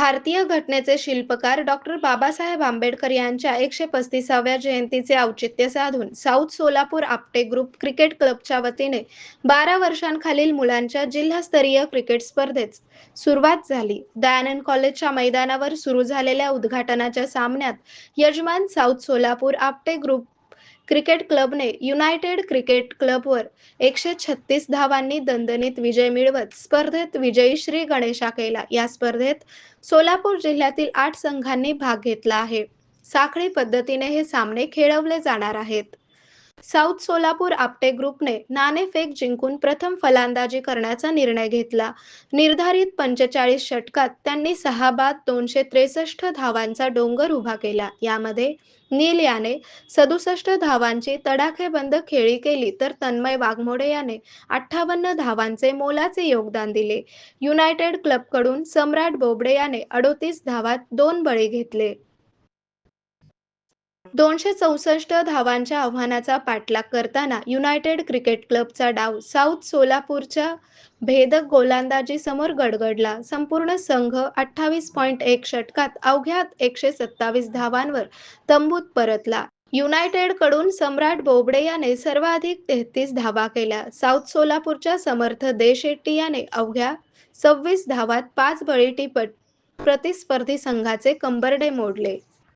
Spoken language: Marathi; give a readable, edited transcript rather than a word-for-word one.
भारतीय घटनेचे शिल्पकार डॉक्टर बाबासाहेब आंबेडकर यांच्या 135व्या जयंतीचे औचित्य साधून south Solapur Apte group cricket क्लबच्या वतीने 12 वर्षांखालील मुलांच्या जिल्हास्तरीय क्रिकेट स्पर्धेस सुरुवात झाली. दयानंद कॉलेजच्या मैदानावर सुरू झालेल्या उद्घाटनाच्या सामन्यात यजमान south Solapur Apte group cricket क्लबने युनायटेड क्रिकेट क्लबवर 136 धावांनी दणदणीत विजय मिळवत स्पर्धेत विजयी श्री गणेशा केला. या स्पर्धेत सोलापूर जिल्ह्यातील 8 संघांनी भाग घेतला आहे. साखळी पद्धतीने हे सामने खेळवले जाणार आहेत. साऊथ सोलापूर आपटे ग्रुपने नाणेफेक जिंकून प्रथम फलंदाजी करण्याचा निर्णय घेतला. निर्धारित 45 षटकात त्यांनी 6 बाद 263 धावांचा डोंगर उभा केला. यामध्ये नील याने 67 धावांची तडाखेबंद खेळी केली तर तन्मय वाघमोडे याने 58 धावांचे मोलाचे योगदान दिले. युनायटेड क्लबकडून सम्राट बोबडे याने 38 धावात 2 बळी घेतले. 264 धावांच्या आव्हानाचा पाठलाग करताना युनायटेड क्रिकेट क्लबचा डाव साऊथ सोलापूरच्या भेदक गोलंदाजी समोर गडगडला. संपूर्ण संघ 28.1 षटकात अवघ्या 127 धावांवर तंबूत परतला. युनायटेडकडून सम्राट बोबडे याने सर्वाधिक 33 धावा केल्या. साऊथ सोलापूरच्या समर्थ दे शेट्टी याने अवघ्या 26 धावात 5 बळी टिपत प्रतिस्पर्धी संघाचे कंबरडे मोडले.